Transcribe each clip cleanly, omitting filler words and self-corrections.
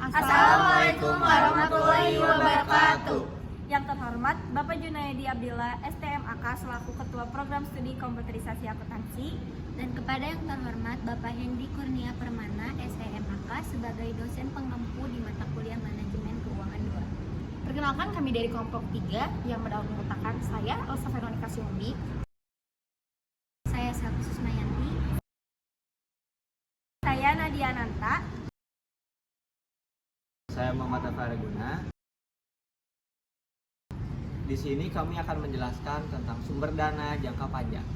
Assalamualaikum warahmatullahi wabarakatuh. Yang terhormat Bapak Junaidi Abdillah, STMAK selaku Ketua Program Studi Komputerisasi Akuntansi, Dan kepada yang terhormat Bapak Hendi Kurnia Permana, STMAK sebagai dosen pengempu di mata kuliah Manajemen Keuangan 2. Perkenalkan, kami dari kelompok 3 yang mendahulukan saya Elsa Veronica Siumbi. Saya Selvi Susmayanti. Saya Nadia Nanta. Saya Muhammad Afaraguna. Di sini kami akan menjelaskan tentang sumber dana jangka panjang.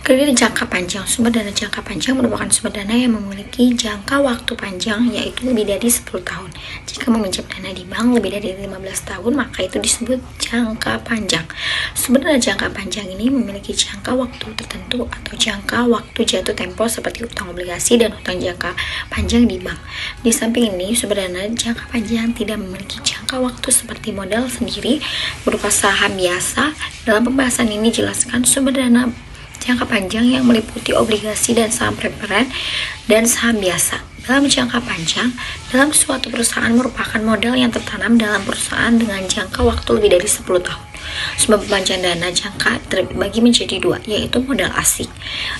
Kredit jangka panjang. Sumber dana jangka panjang merupakan sumber dana yang memiliki jangka waktu panjang, yaitu lebih dari 10 tahun. Jika meminjam dana di bank lebih dari 15 tahun, maka itu disebut jangka panjang. Sumber dana jangka panjang ini memiliki jangka waktu tertentu atau jangka waktu jatuh tempo seperti utang obligasi dan utang jangka panjang di bank. Di samping ini, sumber dana jangka panjang tidak memiliki jangka waktu seperti modal sendiri berupa saham biasa. Dalam pembahasan ini jelaskan sumber dana jangka panjang yang meliputi obligasi dan saham preferen dan saham biasa. Dalam jangka panjang, dalam suatu perusahaan merupakan modal yang tertanam dalam perusahaan dengan jangka waktu lebih dari 10 tahun. Sumber pembagian dana jangka terbagi menjadi dua, yaitu modal asing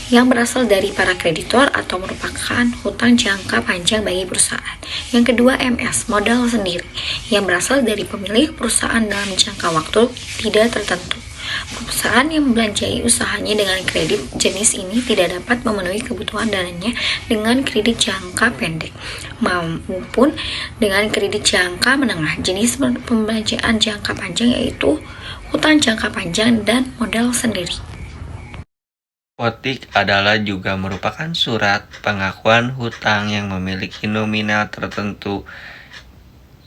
yang berasal dari para kreditor atau merupakan hutang jangka panjang bagi perusahaan. Yang kedua, MS, modal sendiri yang berasal dari pemilik perusahaan dalam jangka waktu tidak tertentu. Perusahaan yang membelanjai usahanya dengan kredit jenis ini tidak dapat memenuhi kebutuhan dananya dengan kredit jangka pendek maupun dengan kredit jangka menengah. Jenis pembelanjaan jangka panjang yaitu hutang jangka panjang dan modal sendiri. Hipotek adalah juga merupakan surat pengakuan hutang yang memiliki nominal tertentu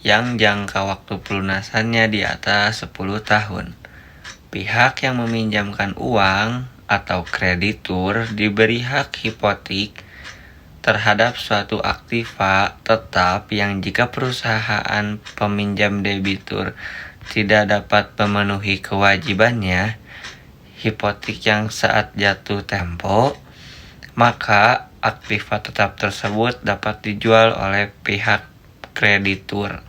yang jangka waktu pelunasannya di atas 10 tahun. Pihak yang meminjamkan uang atau kreditur diberi hak hipotek terhadap suatu aktiva tetap yang jika perusahaan peminjam debitur tidak dapat memenuhi kewajibannya hipotek yang saat jatuh tempo, maka aktiva tetap tersebut dapat dijual oleh pihak kreditur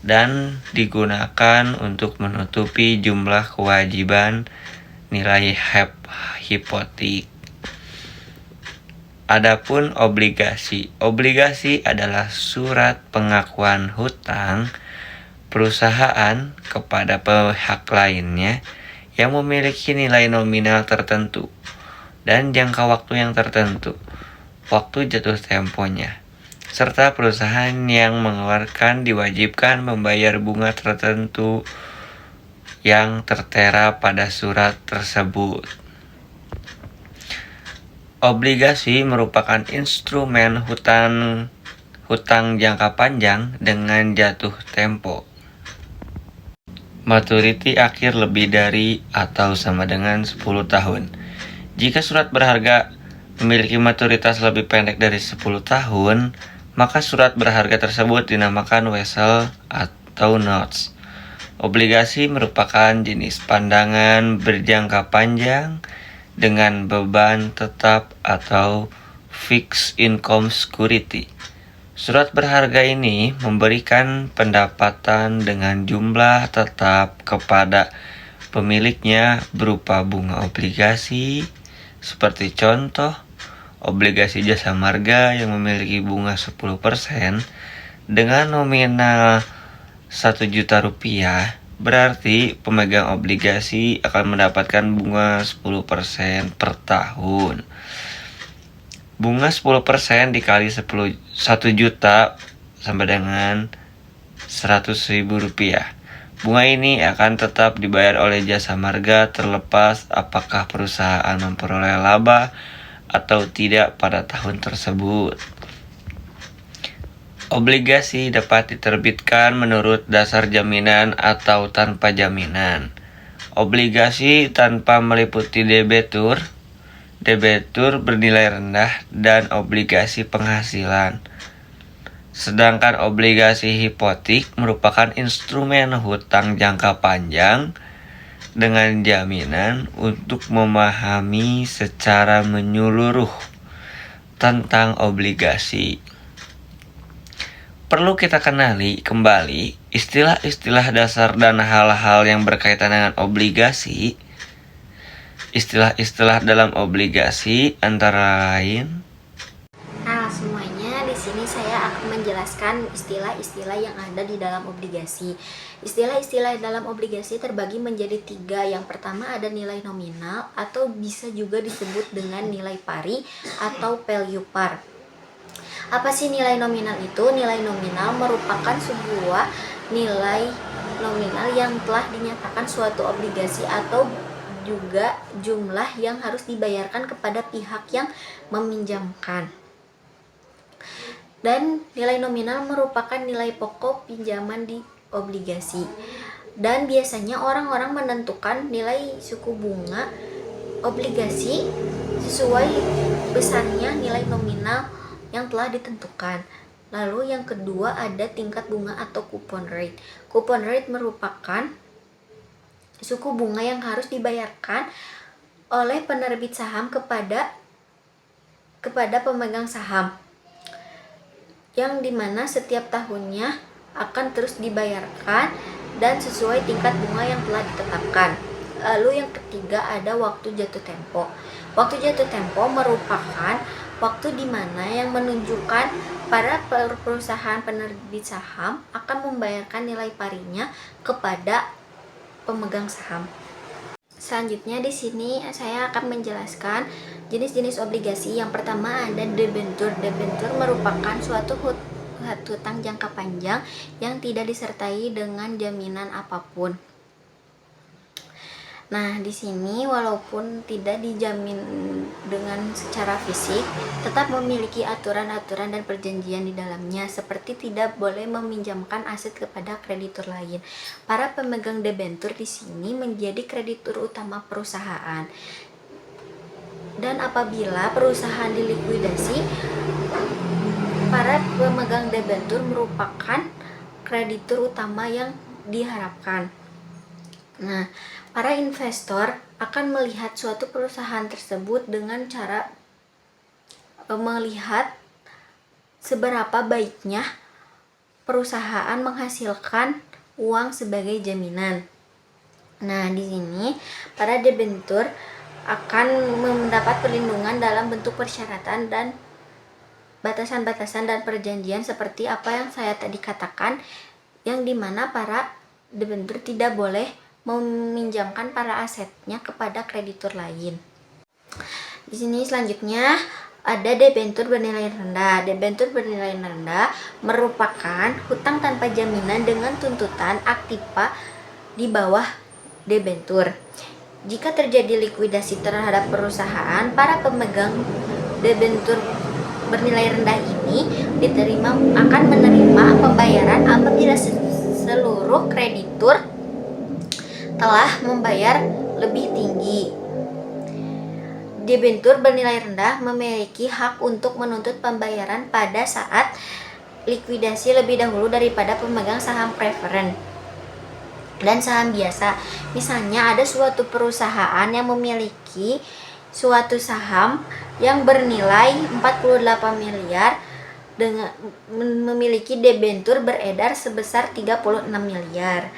dan digunakan untuk menutupi jumlah kewajiban nilai hipotek. Adapun obligasi. Obligasi adalah surat pengakuan hutang perusahaan kepada pihak lainnya yang memiliki nilai nominal tertentu dan jangka waktu yang tertentu, waktu jatuh temponya, serta perusahaan yang mengeluarkan diwajibkan membayar bunga tertentu yang tertera pada surat tersebut. Obligasi merupakan instrumen hutang jangka panjang dengan jatuh tempo. Maturity akhir lebih dari atau sama dengan 10 tahun. Jika surat berharga memiliki maturitas lebih pendek dari 10 tahun, maka surat berharga tersebut dinamakan wesel atau notes. Obligasi merupakan jenis pandangan berjangka panjang dengan beban tetap atau fixed income security. Surat berharga ini memberikan pendapatan dengan jumlah tetap kepada pemiliknya berupa bunga obligasi, seperti contoh obligasi jasa marga yang memiliki bunga 10% dengan nominal 1 juta rupiah, berarti pemegang obligasi akan mendapatkan bunga 10% per tahun. Bunga 10% dikali 1 juta sama dengan 100.000 rupiah. Bunga ini akan tetap dibayar oleh jasa marga terlepas apakah perusahaan memperoleh laba atau tidak pada tahun tersebut. Obligasi dapat diterbitkan menurut dasar jaminan atau tanpa jaminan. Obligasi tanpa meliputi debetur bernilai rendah, dan obligasi penghasilan. Sedangkan obligasi hipotek merupakan instrumen hutang jangka panjang dengan jaminan untuk memahami secara menyeluruh tentang obligasi. perlu kita kenali kembali istilah-istilah dasar dan hal-hal yang berkaitan dengan obligasi. Istilah-istilah dalam obligasi antara lain. Nah, semuanya di sini saya akan menjelaskan istilah-istilah yang ada di dalam obligasi. Istilah-istilah dalam obligasi terbagi menjadi 3. Yang pertama ada nilai nominal atau bisa juga disebut dengan nilai pari atau value par. Apa sih nilai nominal itu? Nilai nominal merupakan sebuah nilai nominal yang telah dinyatakan suatu obligasi atau juga jumlah yang harus dibayarkan kepada pihak yang meminjamkan. Dan nilai nominal merupakan nilai pokok pinjaman di obligasi. Dan biasanya orang-orang menentukan nilai suku bunga obligasi sesuai besarnya nilai nominal yang telah ditentukan. Lalu yang kedua ada tingkat bunga atau coupon rate. Coupon rate merupakan suku bunga yang harus dibayarkan oleh penerbit saham kepada pemegang saham, yang dimana setiap tahunnya akan terus dibayarkan dan sesuai tingkat bunga yang telah ditetapkan. Lalu yang ketiga ada waktu jatuh tempo. Waktu jatuh tempo merupakan waktu di mana yang menunjukkan para perusahaan penerbit saham akan membayarkan nilai parinya kepada pemegang saham. Selanjutnya di sini saya akan menjelaskan jenis-jenis obligasi. Yang pertama ada debentur. Debentur merupakan suatu hutang jangka panjang yang tidak disertai dengan jaminan apapun. Nah, di sini walaupun tidak dijamin dengan secara fisik, tetap memiliki aturan-aturan dan perjanjian di dalamnya, seperti tidak boleh meminjamkan aset kepada kreditur lain. Para pemegang debentur di sini menjadi kreditur utama perusahaan. Dan apabila perusahaan dilikuidasi, para pemegang debentur merupakan kreditur utama yang diharapkan. Nah, para investor akan melihat suatu perusahaan tersebut dengan cara melihat seberapa baiknya perusahaan menghasilkan uang sebagai jaminan. Nah, di sini para debentur akan mendapat perlindungan dalam bentuk persyaratan dan batasan-batasan dan perjanjian seperti apa yang saya tadi katakan, yang dimana para debentur tidak boleh meminjamkan para asetnya kepada kreditur lain. Di sini selanjutnya ada debentur bernilai rendah. Debentur bernilai rendah merupakan hutang tanpa jaminan dengan tuntutan aktiva di bawah debentur. Jika terjadi likuidasi terhadap perusahaan, para pemegang debentur bernilai rendah ini akan menerima pembayaran apabila seluruh kreditur telah membayar lebih tinggi. Debentur bernilai rendah memiliki hak untuk menuntut pembayaran pada saat likuidasi lebih dahulu daripada pemegang saham preferen dan saham biasa. Misalnya ada suatu perusahaan yang memiliki suatu saham yang bernilai 48 miliar dengan memiliki debentur beredar sebesar 36 miliar.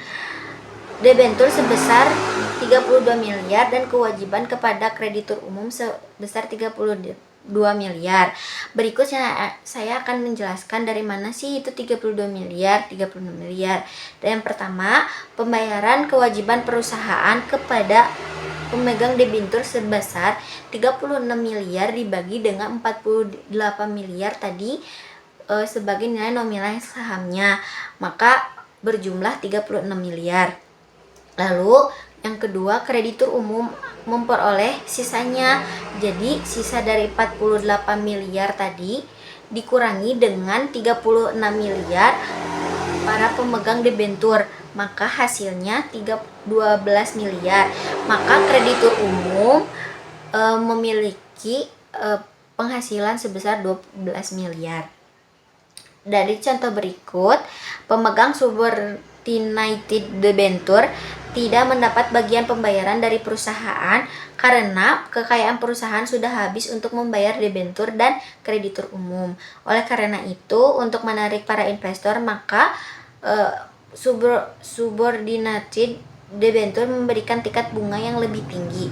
Debentur sebesar 32 miliar dan kewajiban kepada kreditur umum sebesar 32 miliar. Berikutnya saya akan menjelaskan dari mana sih itu 32 miliar, 36 miliar. Dan yang pertama, pembayaran kewajiban perusahaan kepada pemegang debentur sebesar 36 miliar dibagi dengan 48 miliar tadi sebagai nilai nominal sahamnya, maka berjumlah 36 miliar. Lalu yang kedua, kreditur umum memperoleh sisanya. Jadi sisa dari 48 miliar tadi dikurangi dengan 36 miliar para pemegang debentur, maka hasilnya 12 miliar. Maka kreditur umum memiliki penghasilan sebesar 12 miliar. Dari contoh berikut, pemegang subordinated debentur tidak mendapat bagian pembayaran dari perusahaan karena kekayaan perusahaan sudah habis untuk membayar debentur dan kreditur umum. Oleh karena itu, untuk menarik para investor, maka subordinated debentur memberikan tingkat bunga yang lebih tinggi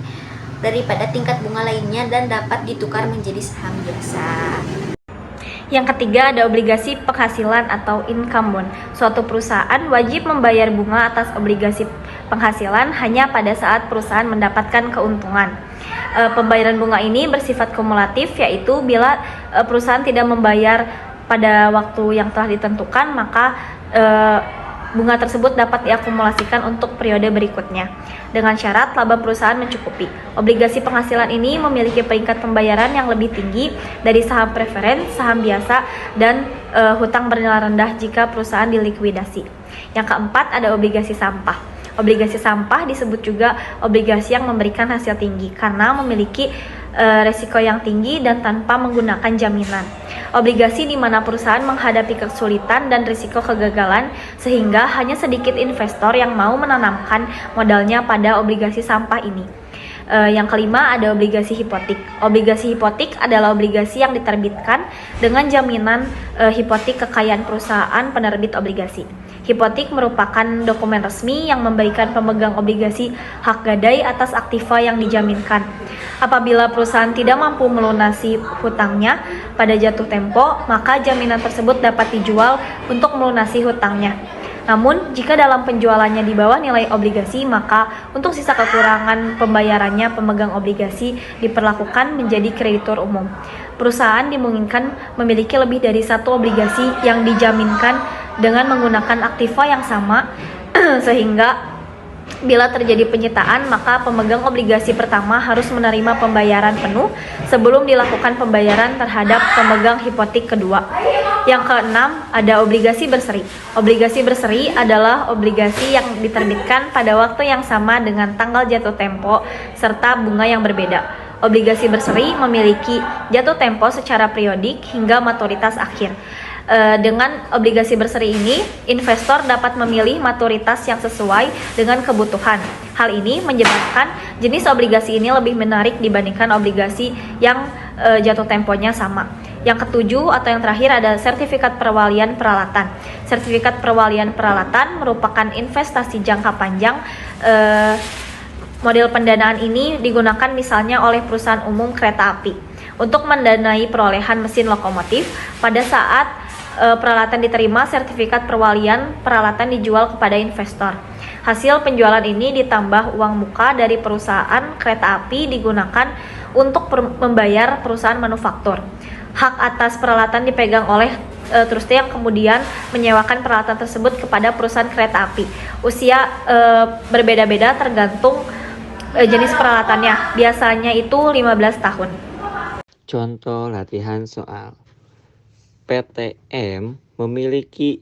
daripada tingkat bunga lainnya dan dapat ditukar menjadi saham biasa. Yang ketiga ada obligasi penghasilan atau income bond. Suatu perusahaan wajib membayar bunga atas obligasi penghasilan hanya pada saat perusahaan mendapatkan keuntungan. Pembayaran bunga ini bersifat kumulatif, yaitu bila perusahaan tidak membayar pada waktu yang telah ditentukan, maka bunga tersebut dapat diakumulasikan untuk periode berikutnya dengan syarat laba perusahaan mencukupi. Obligasi penghasilan ini memiliki peringkat pembayaran yang lebih tinggi dari saham preferen, saham biasa, dan hutang bernilai rendah jika perusahaan dilikuidasi. Yang keempat ada obligasi sampah. Obligasi sampah disebut juga obligasi yang memberikan hasil tinggi karena memiliki resiko yang tinggi dan tanpa menggunakan jaminan. Obligasi di mana perusahaan menghadapi kesulitan dan risiko kegagalan sehingga hanya sedikit investor yang mau menanamkan modalnya pada obligasi sampah ini. Yang kelima ada obligasi hipotek. Obligasi hipotek adalah obligasi yang diterbitkan dengan jaminan hipotek kekayaan perusahaan penerbit obligasi. Hipotek merupakan dokumen resmi yang memberikan pemegang obligasi hak gadai atas aktiva yang dijaminkan. Apabila perusahaan tidak mampu melunasi hutangnya pada jatuh tempo, maka jaminan tersebut dapat dijual untuk melunasi hutangnya. Namun, jika dalam penjualannya di bawah nilai obligasi, maka untuk sisa kekurangan pembayarannya pemegang obligasi diperlakukan menjadi kreditur umum. Perusahaan dimungkinkan memiliki lebih dari satu obligasi yang dijaminkan dengan menggunakan aktiva yang sama, sehingga bila terjadi penyitaan, maka pemegang obligasi pertama harus menerima pembayaran penuh sebelum dilakukan pembayaran terhadap pemegang hipotek kedua. Yang keenam, ada obligasi berseri. Obligasi berseri adalah obligasi yang diterbitkan pada waktu yang sama dengan tanggal jatuh tempo serta bunga yang berbeda. Obligasi berseri memiliki jatuh tempo secara periodik hingga maturitas akhir. Dengan obligasi berseri ini, investor dapat memilih maturitas yang sesuai dengan kebutuhan. Hal ini menyebabkan jenis obligasi ini lebih menarik dibandingkan obligasi yang jatuh temponya sama. Yang ketujuh atau yang terakhir ada sertifikat perwalian peralatan. Sertifikat perwalian peralatan merupakan investasi jangka panjang. Model pendanaan ini digunakan misalnya oleh perusahaan umum kereta api untuk mendanai perolehan mesin lokomotif. Pada saat peralatan diterima, sertifikat perwalian peralatan dijual kepada investor. Hasil penjualan ini ditambah uang muka dari perusahaan kereta api digunakan untuk membayar perusahaan manufaktur. Hak atas peralatan dipegang oleh trustee yang kemudian menyewakan peralatan tersebut kepada perusahaan kereta api. Usia berbeda-beda tergantung jenis peralatannya, biasanya itu 15 tahun. Contoh latihan soal. PTM memiliki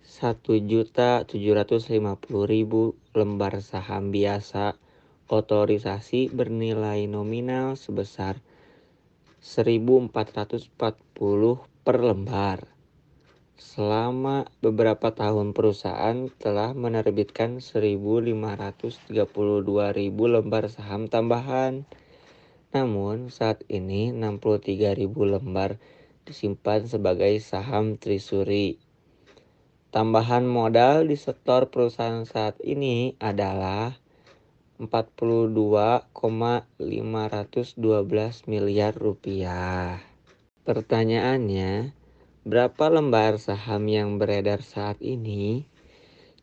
1.750.000 lembar saham biasa otorisasi bernilai nominal sebesar 1.440 per lembar. Selama beberapa tahun perusahaan telah menerbitkan 1.532.000 lembar saham tambahan. Namun saat ini 63.000 lembar disimpan sebagai saham treasury. Tambahan modal di setor perusahaan saat ini adalah 42,512 miliar rupiah. Pertanyaannya, berapa lembar saham yang beredar saat ini?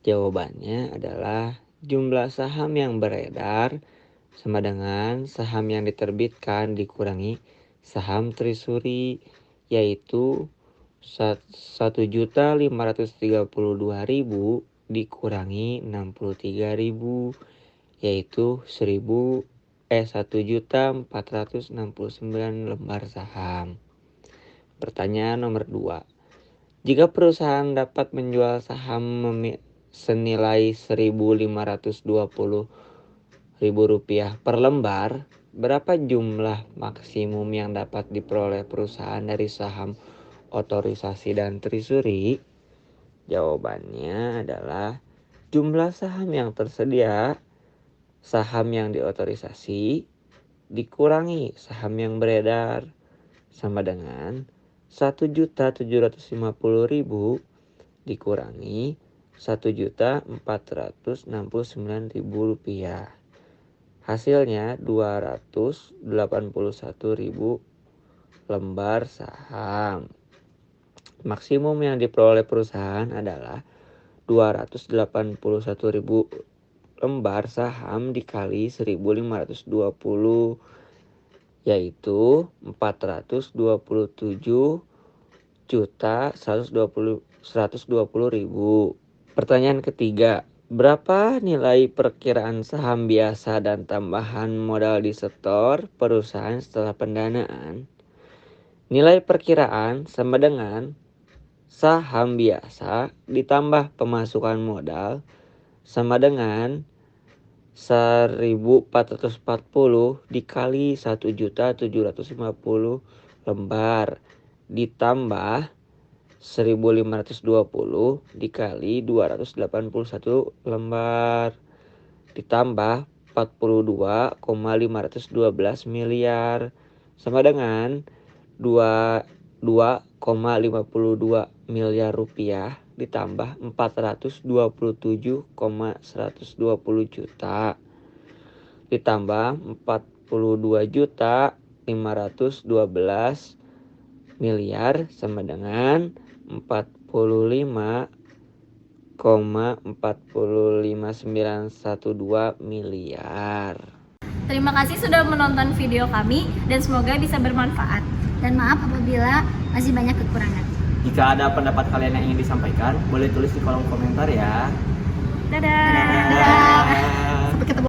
Jawabannya adalah jumlah saham yang beredar sama dengan saham yang diterbitkan dikurangi saham treasury, yaitu 1.532.000 dikurangi 63.000, yaitu 1.469 lembar saham. Pertanyaan nomor 2. Jika perusahaan dapat menjual saham senilai 1.520.000 rupiah per lembar, berapa jumlah maksimum yang dapat diperoleh perusahaan dari saham otorisasi dan treasury? Jawabannya adalah Jumlah saham yang tersedia, saham yang diotorisasi, dikurangi saham yang beredar, sama dengan 1.750.000 dikurangi 1.469.000 rupiah. Hasilnya 281.000 lembar saham. Maksimum yang diperoleh perusahaan adalah 281.000 lembar saham dikali 1.520, yaitu 427.120.000. Pertanyaan ketiga, berapa nilai perkiraan saham biasa dan tambahan modal disetor perusahaan setelah pendanaan? Nilai perkiraan sama dengan saham biasa ditambah pemasukan modal sama dengan 1.440 dikali 1.750 lembar ditambah 1.520 dikali 281 lembar ditambah 42,512 miliar sama dengan 2,52 miliar rupiah ditambah 427,120 juta ditambah 42.512 miliar sama dengan 45,45912 miliar. Terima kasih sudah menonton video kami dan semoga bisa bermanfaat. Dan maaf apabila masih banyak kekurangan. Jika ada pendapat kalian yang ingin disampaikan, boleh tulis di kolom komentar ya. Dadah. Dadah.